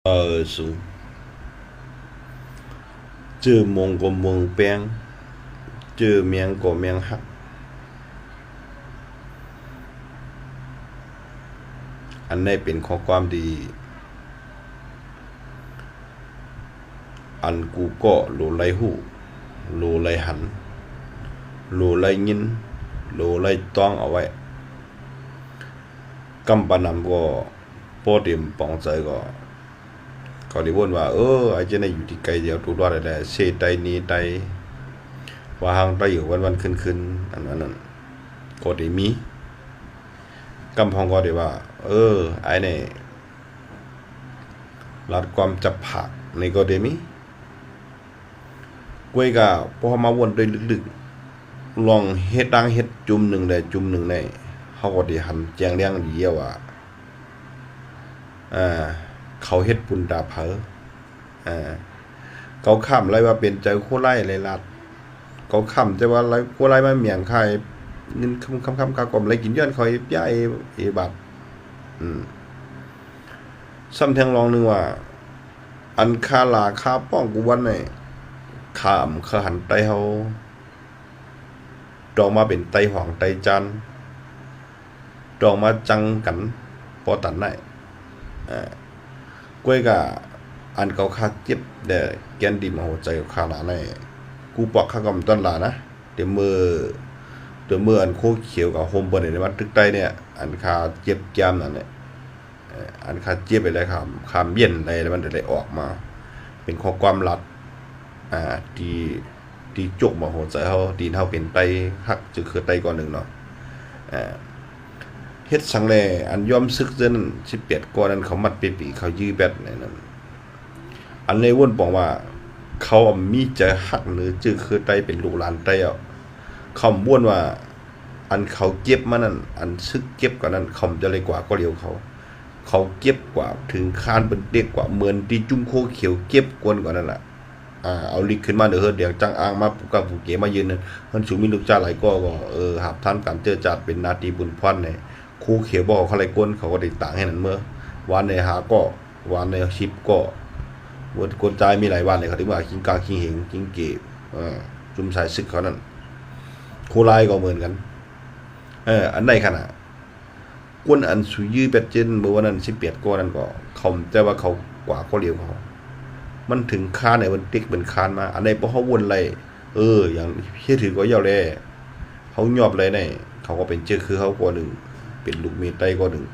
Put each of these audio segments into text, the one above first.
สูเจอมงก็มงแปงเจอเมียงก็เมียงหักอันนี้เป็นข้อความดีอันกูก็โลไลหูโลไลหันโลไลยินโลไลต้องเอาไว้กำปนำก็พอเตรียมปองใจก็ได้วนว่าไอ้เจ้านี่อยู่ที่ไกลเดียวถูกว่าได้เสไตนี้ไตว่าหางไตอยู่วันขึ้นอันนั้นก็ได้มีกำพองก็ได้ว่าไอ้นี่รัดความจับผักในก็ได้มีกวยก็พอมาวนด้วยลึกๆลองเฮ็ดดังเฮ็ดจุ่มหนึ่งได้จุ่มหนึ่งได้เขาก็ได้หันแจงเลี้ยงดีว่าเขาเฮ็ดปุนดาเผอเขาค้ำไรว่าเป็นใจโคไล่ไรลัดเขาค้ำจะว่าไรโคไล่มาเมียงใครเงินคำกากลมไรกินย้อนเขาย้ายบัตรซ้ำแทงลองนึงว่าอันคาลาคาป้องกูวันไหนขามขหันไตเฮาดอกมาเป็นไตหวางไตจันดอกมาจังกันพอตันได้กล้วยกับอันเขาคาเจ็บแต่แกนดีมาหัวใจคาหลาในกูปอกข้ากำต้นหลานะเดี๋ยวมืออันโคเขียวกับโฮมบนในวันตึกใต้เนี่ยอันคาเจ็บแก้มนั่นเนี่ยอันคาเจ็บไปเลยครับคามเย็นอะไรมันจะได้ออกมาเป็นข้อความลัดที่จกมาหัวใจเขาดีเท่าเป็นไตหักจะคือไตก่อนหนึ่งเนาะเฮ็ดสังแลอันยอมซึกเจน18ก่อนนั้นเขามัดปีเขายื้อแบตนั่นอันเลยวนบอกว่าเขามีใจหักหรือจื้อคือไตเป็นลูกหลานไตอ่ะเขาบ่นว่าอันเขาเก็บมานั่นอันซึกเก็บกว่านั้นเขาจะเลยกว่าก็เดียวเขาเก็บกว่าถึงคานเป็นเด็กกว่าเหมือนที่จุ้มโคเขียวเก็บกวนกว่านั่นแหละเอาลิกขึ้นมาเดี๋ยวจังอ่างมาปุกกับปุกเก๋มายืนนั่นมันสูงมีลูกจ้าหลายก็หาบท่านการเจอจัดเป็นนาทีบุญพรเนี่ยครูเขียวบอกเขาอะไรก้นเขาก็ได้ต่างให้นั่นเมื่อวันในหาก็วันในชิปก็วันกดใจมีหลายวันเลยเขาถึงว่ากิงกากิงเหงกิงเก็บจุ่มสายซึกเขานั่นโคไลก็เหมือนกันอันใดขนาดก้นอันสุยื้อเป็ดเจนเมื่อวันนั้น18ก็นั่นก็เขาแต่ว่าเขากว่าเขาเดียวเขามันถึงคานในวันติ๊กเป็นคานมาอันใดเพราะเขาวนอะไรอย่างเชื่อถือก็ยาวแลเขายอบเลยเนี่ยเขาก็เป็นเจ้าคือเขาก็หนึ่งเป็นลูกเมตไตก็หนึ่ง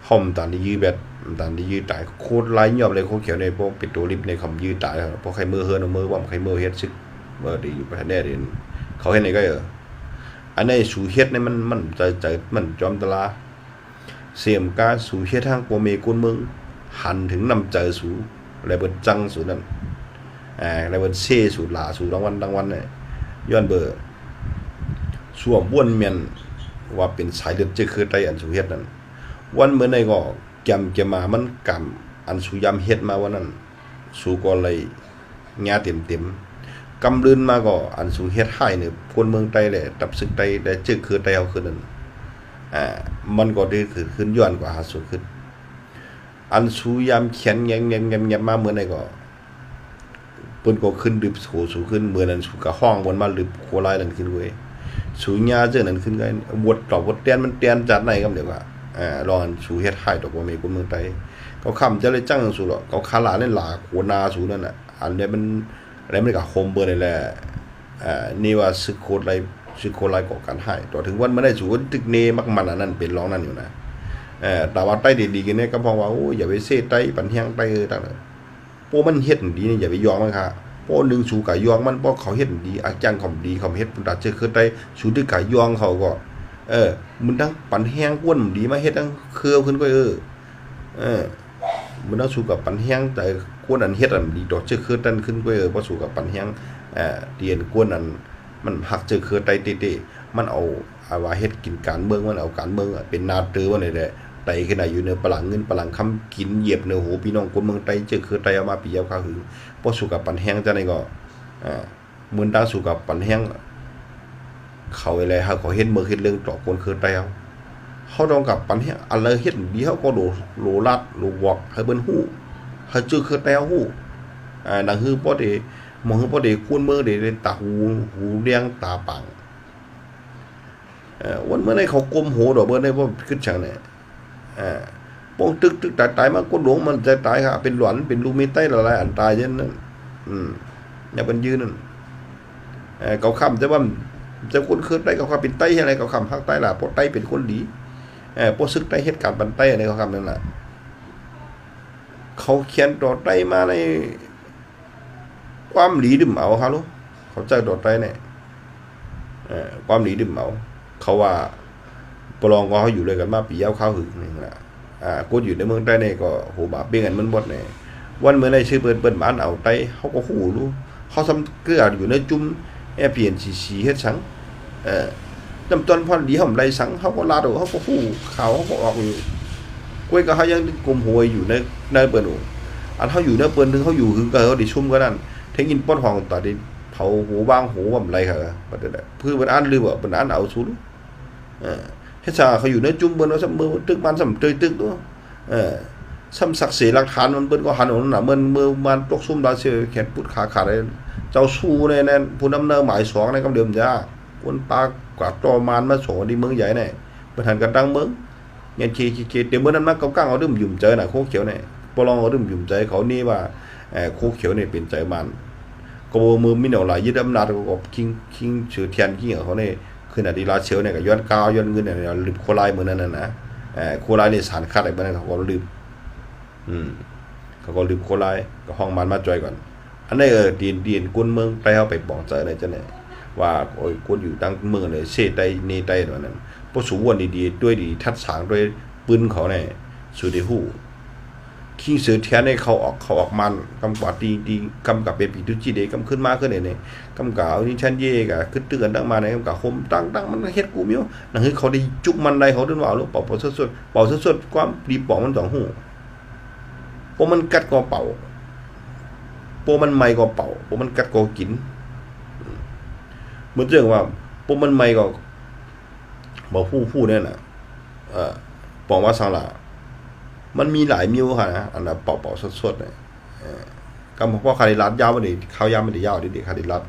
ห้อมตานที่ยื้อแบบตานที่ยื้อตายโคตรไล่ยอบเลยโคเขียวในพวกปิดตัวลิฟในคำยื้อตายเพราะใครมือเฮือนมือว่าใครมือเฮ็ดซึกเมื่อดีอยู่ประเทศแน่เด่นเขาเฮ็ดในก็อันนี้สู่เฮ็ดในมันใจมันจอมตลาเสียมกาสู่เฮ็ดทางโปเมกุนเมืองหันถึงนำใจสู่อะไรเบิดจังสู่นั่นอะไรเบิดเซสู่หลาสู่รางวัลเนี่ยย้อนเบอร์ส่วมบ้วนเมียนว่าเป็นสายเลือดเจคือไตอันสุเฮ็ดนั่นวันเมื่อในก็แกมมามันกำอันสุยำเฮ็ดมาวันนั้นสู่ก็เลยงาเต็มกำลื่นมาก็อันสุเฮ็ดให้เนี่ยพลเมืองไตแหละตับศึกไตได้เจคือไตเอาคือนั่นมันก็ได้ขึ้นย้อนกว่าหาสุขึ้นอันสุยำเขียนแงมมาเมื่อในก็เปิ้นก็ขึ้นดึบโหสูขึ้นเมื่อนั้นสุกะห้องบนมาดึบโคลายนั่นขึ้นเว้ยสูญาเจอนั่นขึ้นไงวดตอบวดเตียนมันเตียนจัดไหนครับเดี๋ยวว่าลองสูเฮ็ดให้ดอกบ่มีคนเมืองไทยเขาค้ำจะเลยจังสูหรอกเขาคาลาเล่นหลาโคนาสูนั่นน่ะอันนี้มันอะไรมันก็โฮมเบอร์นี่แหละนี่ว่าซึกโคไลก่อการให้ต่อถึงวันมันได้สูตึกเนมักมันอันนั้นเป็นร้องนั่นอยู่นะแต่ว่าใต้ดีๆกันเนี่ยก็พองว่าโอ้อย่าไปเซ่ใต้ปันเฮียงใต้ต่างๆโป้มันเฮ็ดดีนี่อย่าไปยอมมันค่ะโป้นึงสูกะยองมันบ่เขาเฮ็ดดีอาจารย์เขาดีเขาเฮ็ดปุ่นตาเจอคือใต้สูตึกกะยองเขาก็มันทั้งปันแห้งก้นดีมาเฮ็ดทั้งเครือขึ้นก็มันต้องสู้กับปันแห้งแต่ก้นอันเฮ็ดอันดีดอกเจอคือตันขึ้นก็บ่สู้กับปันแห้งเตียนก้นอันมันหักเจอคือไตเตมันเอาว่าเฮ็ดกินการเมืองมันเอาการเมืองเป็นนาเตอว่าได้ไตขึ้นน่ะอยู่เนื้อปลังเงินปลังคำกินเหยียบเนื้อโหพี่น้องคนเมืองไตเจอคือไตเอามาปีเอาข้าหือบ่สู้กับปันแห้งจังได๋ก็มื้อตาสู้กับปันแห้งเขาอะไรเขาเห็นเมืองเห็นเรื่องต่อคนคือไต เฮาต้องกับปันเฮ็ดอันเลยเฮ็ดดีเฮาก็โลลัดโลวอกให้เบิ่นฮู้ให้จื้อคือแต้วฮู้ดังคือบ่ได้มองคือบ่ได้ควรมือได้ตาหูเลี้ยงตาปังวันเมื่อไหร่เขากลมหูดอกเบิ่นได้บ่ขึ้นจังได๋ป้องตึกตายๆมาคนหลวงมันจะตายค่ะเป็นหลอนเป็นลูกมีไตหลายอันตายจังนั้นอย่าเป็นยืนนั่นเขาค้ำแต่ว่าจะคนคือได้เขาค้ำเป็นไตอะไรเขาค้ำฮักไตล่ะบ่ไตเป็นคนดีบ่ซึกไตเฮ็ดการบันไตอะไรเขาค้ำนั่นน่ะเขาเขียนต่อไตมาในความหลีดึมเอาฮะลูกเขาใจต่อไตเนี่ยความหลีดึมเอาเขาว่าปลองก็เขาอยู่ด้วยกันมาปียาวข้าวหึงนี่นะกูอยู่ในเมืองใต้เนี่ยก็โหบาปเบี้ยงกันมันหมดเนี่ยวันเมื่อไรชื่อเปิ้นบ้านเอาไต้เขาก็หูรู้เขาทำเกลืออยู่ในจุ่มเปลี่ยนสีเฮ็ดสังจำต้นพอดีเขาไรสังเขาก็ลาดเขาก็หูเขาก็ออกอยู่กล้วยก็เขายังกลมหวยอยู่ในเปิ้นอันเขาอยู่ในเปิ้นถึงเขาอยู่หึงก็เขาดิชุ่มก็นั่นเทกินป้อนห้องต่อดิเผาหูบางหูว่าอะไรค่ะประเด็นเพื่อเป็นอันหรือว่าเป็นอันเอาสู้เฮ็ดซะเขาอยู่ในจุ่มเบิ่นว่าซำมือตึกมันซำเตยตึกตัวซำศักดิ์ศรีหลักฐานมันเบิ่นก็หันน่ะมือมันตกซุ่มดาเสือแขนปุดขาขาดเจ้าสู้ในนั้นผู้นำเนินหมาย2ในกำเดิมจ้าคนปากกว่าตอมานมา2ที่เมืองใหญ่นี่เพิ่นหันกันดังเมืองเงี้ยเคเดี๋ยวมื้อนั้นมันเก้าๆเอาดึมยุ่มใจน่ะโคเขียวนี่บ่ลองเอาดึมยุ่มใจเขานี่ว่าโคเขียวนี่เป็นใจมันก็มือมีแนวหลายยึดอำนาจก็คิงชื่อเทียนคิงเขานี่คืออดีลาเชียวเนี่ยก็ย้อนกาวย้อนเงินเนี่ยลืมโคลายเหมือนนั้นนะโคลายนี่สารคัดอะไรเหมือนนั้นเขาก็ลืมเขาก็ลืมโคลายก็ห้องมันมาจ่อยก่อนอันนี้ดีนกุนเมืองไปเอาไปปองเจอเนี่ยจังได๋ว่าโอ้ยกุนอยู่ตั้งเมืองเลยเสไตนี่ไตตัวนั้นบ่สูวนดีๆด้วยดีทัดสางด้วยปืนเขาเนี่ยสุได้ฮู้คิงเสือแทนให้เขาออกมันกำกว่าดีกำกับเป็นปีตุจิเดกำขึ้นมาขึ้นเนี่ยกำกับนี่ชันเย่กะขึ้นเตือนตั้งมาในกำกับคมตั้งมันเฮ็ดกูมิ้วนั่นคือเขาได้จุกมันได้เขาเดินว่าลูกเป่าสดความดีปองมัน2หูโปมันกัดก็เป่าโปมันไหม้ก็เป่าโปมันกัดก็กินเหมือนเรื่องว่าโปมันไหม้ก็บ่ผู้เนี่ยน่ะปองว่าสังละมันมีหลายมิ้วค่ะนะอันน่ะเป่าสดๆเนี่ยกำเพราะคาริรัดยาวบ่ได้ข้าวยาวไม่ได้ยาวดิคาริรัด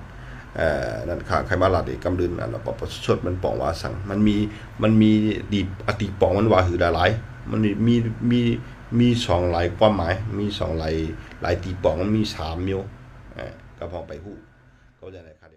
นั่นค่ะใครมาลัดอีกกำลืนอันน่ะเป่าสดมันปองว่าสังมันมีดีอติปองมันว่าหือหลายมันมี2หลายความหมายมี2หลายตีปองมันมี3มิ้วก็พอไปฮู้ก็จะได้คาริ